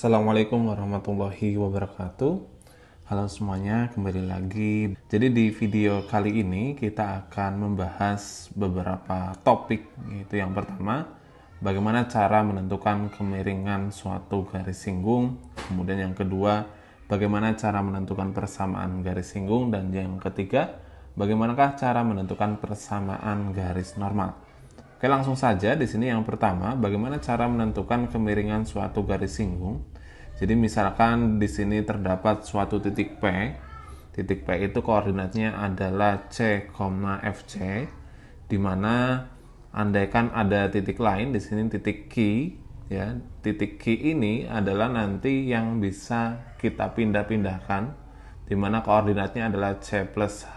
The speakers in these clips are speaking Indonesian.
Assalamualaikum warahmatullahi wabarakatuh. Halo semuanya, kembali lagi. Jadi di video kali ini kita akan membahas beberapa topik. Yaitu yang pertama, bagaimana cara menentukan kemiringan suatu garis singgung. Kemudian yang kedua, bagaimana cara menentukan persamaan garis singgung. Dan yang ketiga, bagaimanakah cara menentukan persamaan garis normal. Oke, langsung saja. Di sini yang pertama, bagaimana cara menentukan kemiringan suatu garis singgung. Jadi misalkan di sini terdapat suatu titik P. Titik P itu koordinatnya adalah C, FC, di mana andaikan ada titik lain di sini titik Q, ya. Titik Q ini adalah nanti yang bisa kita pindah-pindahkan, di mana koordinatnya adalah C plus H,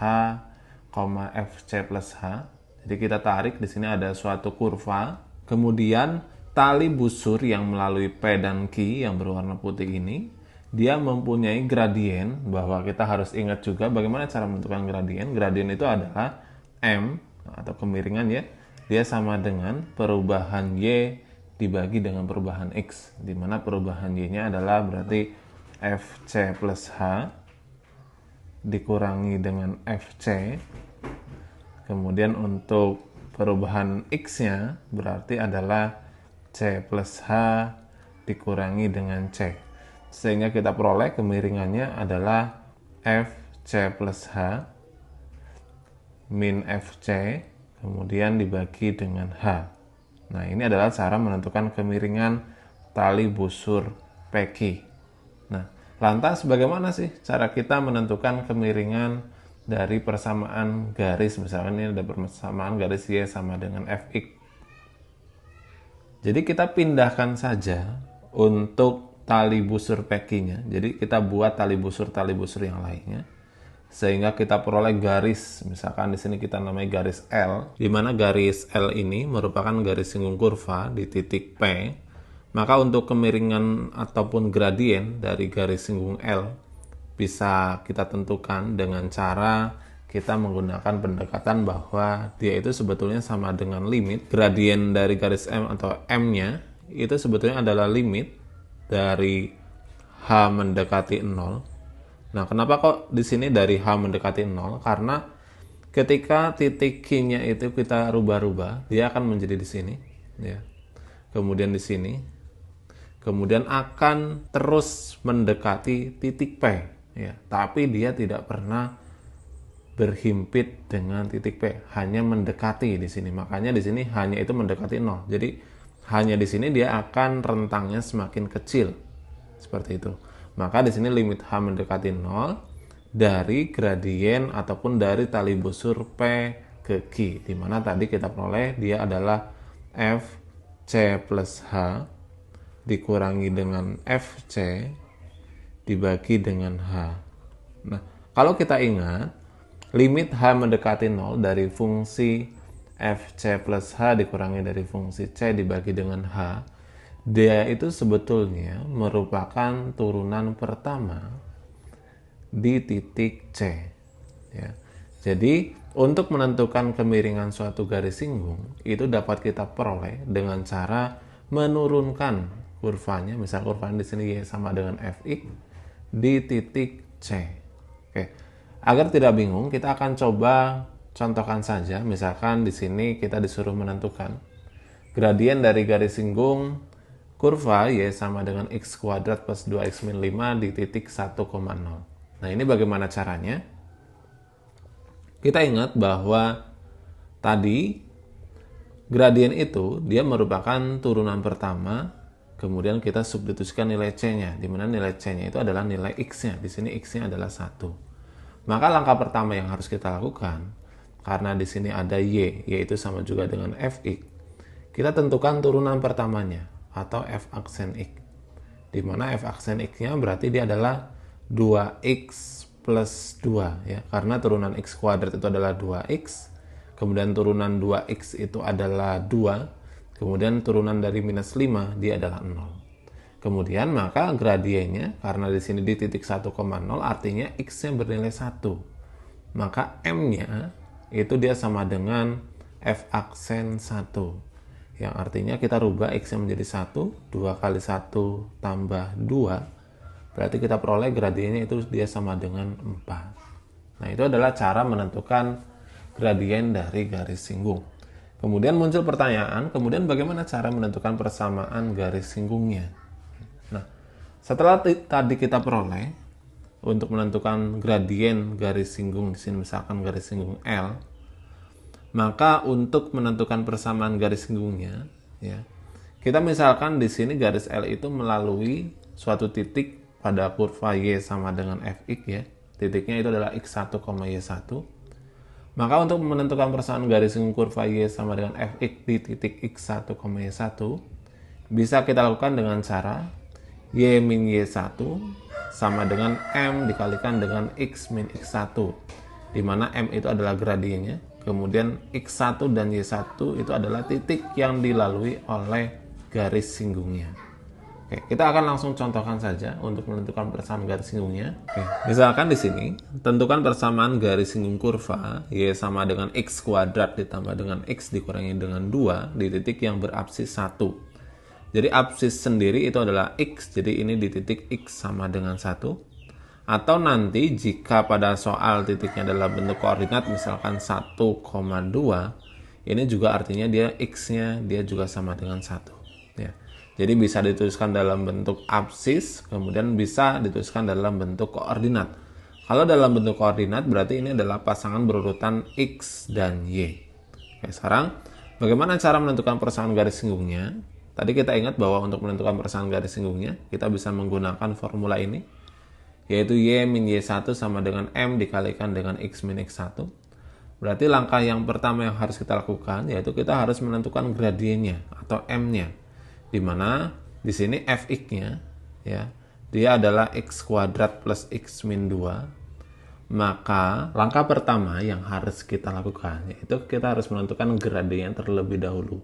FC plus H. Jadi kita tarik, di sini ada suatu kurva, kemudian tali busur yang melalui P dan Q yang berwarna putih ini, dia mempunyai gradien, bahwa kita harus ingat juga bagaimana cara menentukan gradien. Gradien itu adalah M, atau kemiringan ya, dia sama dengan perubahan Y dibagi dengan perubahan X, di mana perubahan Y-nya adalah berarti FC plus H dikurangi dengan FC. Kemudian untuk perubahan X-nya berarti adalah C plus H dikurangi dengan C. Sehingga kita peroleh kemiringannya adalah FC plus H min FC kemudian dibagi dengan H. Nah, ini adalah cara menentukan kemiringan tali busur PQ. Nah, lantas bagaimana sih cara kita menentukan kemiringan dari persamaan garis? Misalkan ini ada persamaan garis Y sama dengan Fx. Jadi kita pindahkan saja untuk tali busur PQ-nya. Jadi kita buat tali busur yang lainnya, sehingga kita peroleh garis. Misalkan di sini kita namai garis L, di mana garis L ini merupakan garis singgung kurva di titik P. Maka untuk kemiringan ataupun gradien dari garis singgung L bisa kita tentukan dengan cara kita menggunakan pendekatan bahwa dia itu sebetulnya sama dengan limit. Gradien dari garis M atau M-nya itu sebetulnya adalah limit dari H mendekati 0. Nah, kenapa kok di sini dari H mendekati 0? Karena ketika titik Q-nya itu kita rubah-rubah, dia akan menjadi di sini, ya. Kemudian di sini. Kemudian akan terus mendekati titik P, ya. Tapi dia tidak pernah berhimpit dengan titik P, hanya mendekati di sini. Makanya di sini hanya itu mendekati 0. Jadi hanya di sini dia akan rentangnya semakin kecil. Seperti itu. Maka di sini limit H mendekati 0 dari gradien ataupun dari tali busur P ke Q, di mana tadi kita peroleh dia adalah FC plus H dikurangi dengan FC dibagi dengan H. Nah, kalau kita ingat, limit H mendekati 0 dari fungsi FC plus H dikurangi dari fungsi C dibagi dengan H, dia itu sebetulnya merupakan turunan pertama di titik C. Ya. Jadi, untuk menentukan kemiringan suatu garis singgung, itu dapat kita peroleh dengan cara menurunkan kurvanya. Misal kurvanya di sini Y sama dengan Fx di titik C. Oke. Agar tidak bingung, kita akan coba contohkan saja. Misalkan di sini kita disuruh menentukan gradien dari garis singgung kurva Y sama dengan X kuadrat plus 2X min 5 di titik 1,0. Nah, ini bagaimana caranya? Kita ingat bahwa tadi gradien itu dia merupakan turunan pertama. Kemudian kita substitusikan nilai C-nya, di mana nilai C-nya itu adalah nilai X-nya. Di sini X-nya adalah 1. Maka langkah pertama yang harus kita lakukan, karena di sini ada Y, yaitu sama juga dengan Fx, kita tentukan turunan pertamanya, atau F aksen X. Di mana F aksen X-nya berarti dia adalah 2X plus 2, ya. Karena turunan X kuadrat itu adalah 2X, kemudian turunan 2X itu adalah 2, kemudian turunan dari minus 5 dia adalah 0. Kemudian maka gradiennya, karena di sini di titik 1,0 artinya X-nya bernilai 1. Maka M-nya itu dia sama dengan F aksen 1. Yang artinya kita rubah X-nya menjadi 1, 2 kali 1 tambah 2, berarti kita peroleh gradiennya itu dia sama dengan 4. Nah, itu adalah cara menentukan gradien dari garis singgung. Kemudian muncul pertanyaan, kemudian bagaimana cara menentukan persamaan garis singgungnya? Nah, setelah tadi kita peroleh, untuk menentukan gradien garis singgung, di sini misalkan garis singgung L, maka untuk menentukan persamaan garis singgungnya, ya, kita misalkan di sini garis L itu melalui suatu titik pada kurva Y sama dengan Fx, ya. Titiknya itu adalah X1, Y1. Maka untuk menentukan persamaan garis singgung kurva Y sama dengan Fx di titik X1, Y1, bisa kita lakukan dengan cara Y min Y1 sama dengan M dikalikan dengan X min X1, di mana M itu adalah gradiennya. Kemudian X1 dan Y1 itu adalah titik yang dilalui oleh garis singgungnya. Oke, kita akan langsung contohkan saja untuk menentukan persamaan garis singgungnya. Oke, misalkan di sini, tentukan persamaan garis singgung kurva Y sama dengan X kuadrat ditambah dengan X dikurangi dengan 2 di titik yang berapsis 1. Jadi apsis sendiri itu adalah X, jadi ini di titik X sama dengan 1. Atau nanti jika pada soal titiknya adalah bentuk koordinat misalkan 1,2, ini juga artinya dia X-nya dia juga sama dengan 1. Ya. Jadi bisa dituliskan dalam bentuk apsis, kemudian bisa dituliskan dalam bentuk koordinat. Kalau dalam bentuk koordinat berarti ini adalah pasangan berurutan X dan Y. Oke, sekarang bagaimana cara menentukan persamaan garis singgungnya? Tadi kita ingat bahwa untuk menentukan persamaan garis singgungnya, kita bisa menggunakan formula ini, yaitu Y min Y1 sama dengan M dikalikan dengan X min X1. Berarti langkah yang pertama yang harus kita lakukan, yaitu kita harus menentukan gradiennya atau M-nya. Di mana di sini Fx-nya, ya, dia adalah X kuadrat plus X min 2. Maka langkah pertama yang harus kita lakukan, yaitu kita harus menentukan gradien terlebih dahulu.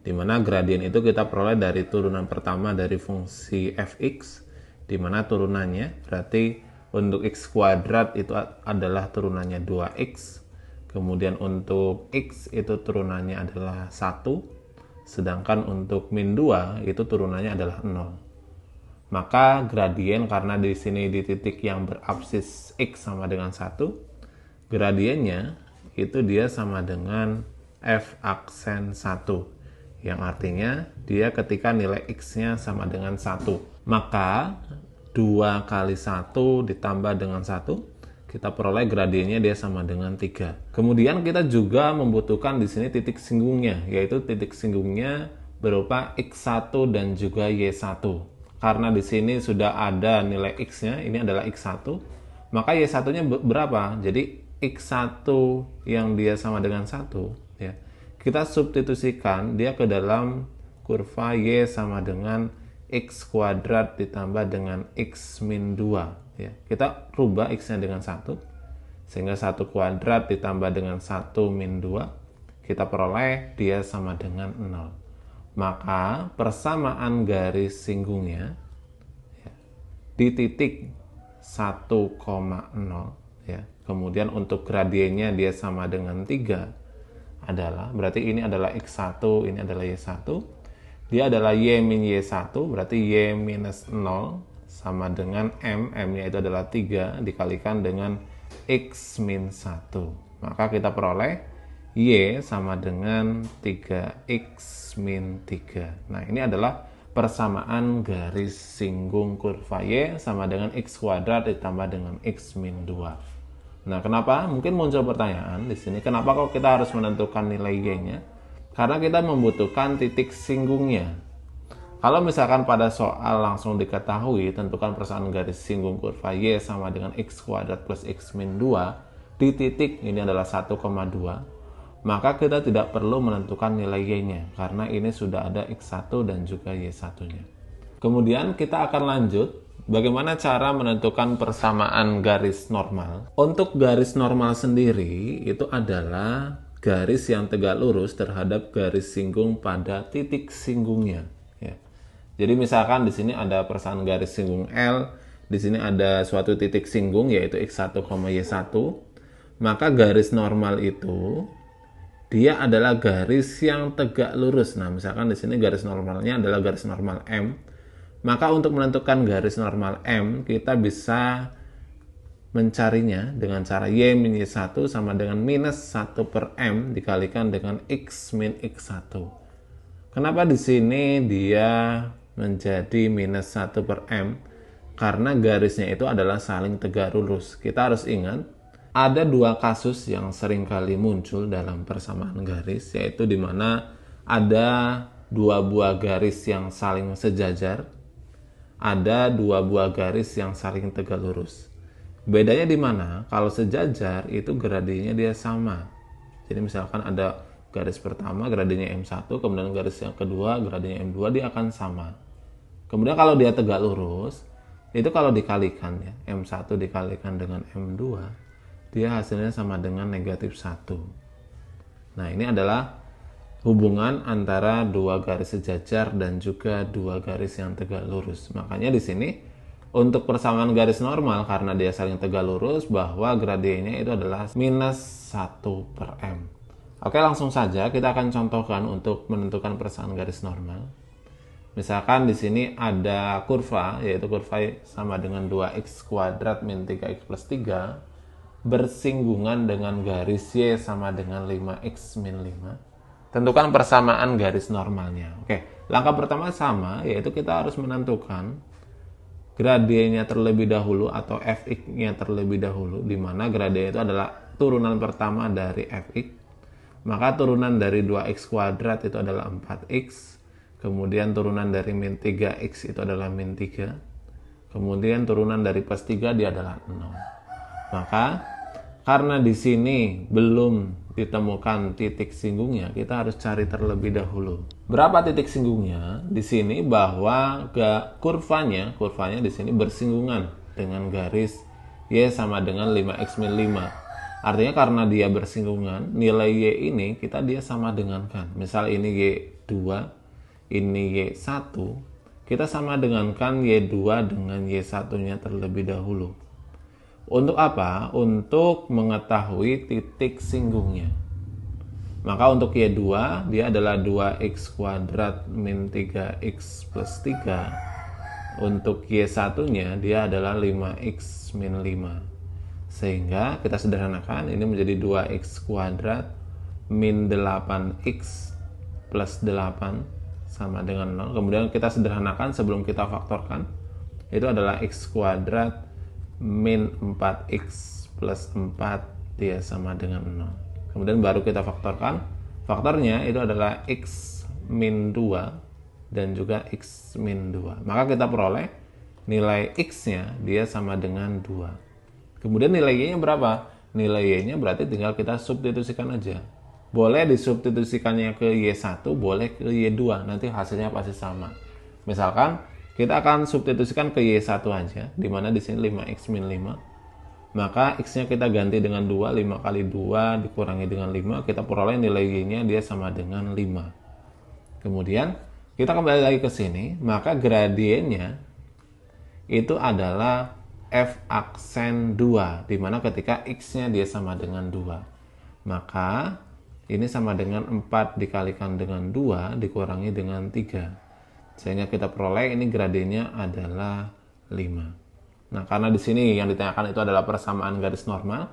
Di mana gradien itu kita peroleh dari turunan pertama dari fungsi Fx, di mana turunannya berarti untuk X kuadrat itu adalah turunannya 2X, kemudian untuk X itu turunannya adalah 1, sedangkan untuk min 2 itu turunannya adalah 0. Maka gradien karena di sini di titik yang berapsis X sama dengan 1, gradiennya itu dia sama dengan F aksen 1, yang artinya dia ketika nilai X-nya sama dengan 1. Maka 2 kali 1 ditambah dengan 1, kita peroleh gradiennya dia sama dengan 3. Kemudian kita juga membutuhkan di sini titik singgungnya, yaitu titik singgungnya berupa X1 dan juga Y1. Karena di sini sudah ada nilai X-nya, ini adalah X1, maka Y1-nya berapa? Jadi X1 yang dia sama dengan 1, ya. Kita substitusikan dia ke dalam kurva Y sama dengan X kuadrat ditambah dengan X min 2. Ya. Kita rubah X-nya dengan 1. Sehingga 1 kuadrat ditambah dengan 1 min 2. Kita peroleh dia sama dengan 0. Maka persamaan garis singgungnya, ya, di titik 1,0. Ya. Kemudian untuk gradiennya dia sama dengan 3 adalah, berarti ini adalah X1, ini adalah Y1. Dia adalah Y min Y1, berarti Y minus 0 sama dengan M. M-nya itu adalah 3 dikalikan dengan X min 1. Maka kita peroleh Y sama dengan 3X min 3. Nah, ini adalah persamaan garis singgung kurva Y sama dengan X kuadrat ditambah dengan X min 2. Nah, kenapa? Mungkin muncul pertanyaan di sini, kenapa kok kita harus menentukan nilai Y-nya? Karena kita membutuhkan titik singgungnya. Kalau misalkan pada soal langsung diketahui tentukan persamaan garis singgung kurva Y sama dengan X kuadrat plus X min 2 di titik ini adalah 1,2, maka kita tidak perlu menentukan nilai Y-nya karena ini sudah ada X1 dan juga Y1-nya. Kemudian kita akan lanjut bagaimana cara menentukan persamaan garis normal. Untuk garis normal sendiri itu adalah garis yang tegak lurus terhadap garis singgung pada titik singgungnya. Ya. Jadi misalkan di sini ada persamaan garis singgung L, di sini ada suatu titik singgung yaitu X1, Y1, maka garis normal itu dia adalah garis yang tegak lurus. Nah, misalkan di sini garis normalnya adalah garis normal M. Maka untuk menentukan garis normal M, kita bisa mencarinya dengan cara Y min Y1 sama dengan minus 1 per M dikalikan dengan X min X1. Kenapa di sini dia menjadi minus 1 per M? Karena garisnya itu adalah saling tegak lurus. Kita harus ingat, ada dua kasus yang sering kali muncul dalam persamaan garis, yaitu di mana ada dua buah garis yang saling sejajar, ada dua buah garis yang saling tegak lurus. Bedanya di mana? Kalau sejajar itu gradiennya dia sama. Jadi misalkan ada garis pertama gradiennya M1, kemudian garis yang kedua gradiennya M2, dia akan sama. Kemudian kalau dia tegak lurus, itu kalau dikalikan ya, M1 dikalikan dengan M2, dia hasilnya sama dengan negatif 1. Nah, ini adalah hubungan antara dua garis sejajar dan juga dua garis yang tegak lurus. Makanya di sini untuk persamaan garis normal, karena dia saling tegak lurus, bahwa gradiennya itu adalah minus 1 per M. Oke, langsung saja kita akan contohkan untuk menentukan persamaan garis normal. Misalkan di sini ada kurva, yaitu kurva sama dengan 2x kuadrat min 3x plus 3, bersinggungan dengan garis Y sama dengan 5x min 5. Tentukan persamaan garis normalnya. Oke, langkah pertama sama, yaitu kita harus menentukan gradiennya terlebih dahulu atau fx-nya terlebih dahulu, di mana gradien itu adalah turunan pertama dari fx. Maka turunan dari 2x kuadrat itu adalah 4x. Kemudian turunan dari min 3x itu adalah min 3. Kemudian turunan dari plus 3 dia adalah 0. Maka karena di sini belum ditemukan titik singgungnya, kita harus cari terlebih dahulu. Berapa titik singgungnya? Di sini bahwa kurvanya di sini bersinggungan dengan garis Y sama dengan 5x min 5. Artinya karena dia bersinggungan, nilai Y ini dia sama dengankan. Misal ini Y2, ini Y1, kita sama dengankan Y2 dengan Y1-nya terlebih dahulu. Untuk apa? Untuk mengetahui titik singgungnya. Maka untuk Y2, dia adalah 2x kuadrat min 3x plus 3. Untuk Y1-nya, dia adalah 5x min 5. Sehingga kita sederhanakan, ini menjadi 2x kuadrat min 8x plus 8 sama dengan 0. Kemudian kita sederhanakan sebelum kita faktorkan, itu adalah x kuadrat min 4x plus 4 dia sama dengan 0. Kemudian baru kita faktorkan. Faktornya itu adalah x min 2 dan juga x min 2. Maka kita peroleh nilai x-nya dia sama dengan 2. Kemudian nilai y-nya berapa? Nilai y-nya berarti tinggal kita substitusikan aja. Boleh disubstitusikannya ke y1, boleh ke y2. Nanti hasilnya pasti sama. Misalkan kita akan substitusikan ke Y1 aja, di mana di sini 5x min 5. Maka X-nya kita ganti dengan 2, 5 kali 2 dikurangi dengan 5, kita peroleh nilai Y-nya dia sama dengan 5. Kemudian, kita kembali lagi ke sini, maka gradiennya itu adalah F aksen 2, di mana ketika X-nya dia sama dengan 2. Maka, ini sama dengan 4 dikalikan dengan 2 dikurangi dengan 3. Sehingga kita peroleh ini gradiennya adalah 5. Nah, karena di sini yang ditanyakan itu adalah persamaan garis normal.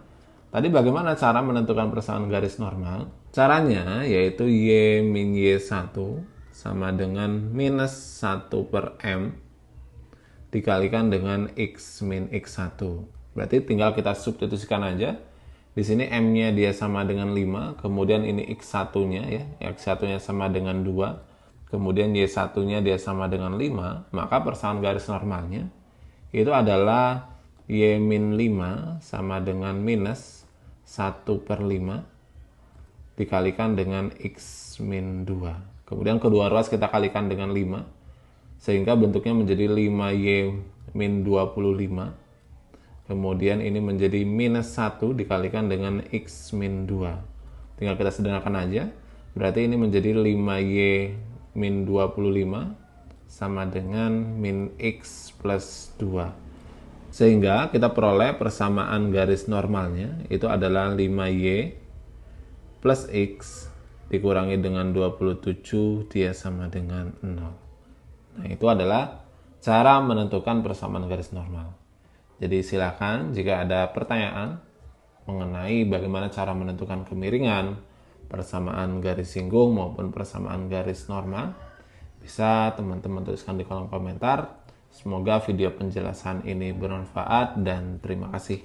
Tadi bagaimana cara menentukan persamaan garis normal? Caranya yaitu Y min Y1 sama dengan minus 1 per M dikalikan dengan X min X1. Berarti tinggal kita substitusikan aja. Di sini M-nya dia sama dengan 5, kemudian ini X1-nya ya, X1-nya sama dengan 2. Kemudian Y1-nya dia sama dengan 5, maka persamaan garis normalnya itu adalah Y min 5 sama dengan minus 1 per 5 dikalikan dengan X min 2. Kemudian kedua ruas kita kalikan dengan 5, sehingga bentuknya menjadi 5Y min 25. Kemudian ini menjadi minus 1 dikalikan dengan X min 2. Tinggal kita sederhanakan aja, berarti ini menjadi 5Y min 25 sama dengan min X plus 2. Sehingga kita peroleh persamaan garis normalnya itu adalah 5Y plus X dikurangi dengan 27 dia sama dengan 0. Nah, itu adalah cara menentukan persamaan garis normal. Jadi silakan jika ada pertanyaan mengenai bagaimana cara menentukan kemiringan, persamaan garis singgung maupun persamaan garis normal, bisa teman-teman tuliskan di kolom komentar. Semoga video penjelasan ini bermanfaat dan terima kasih.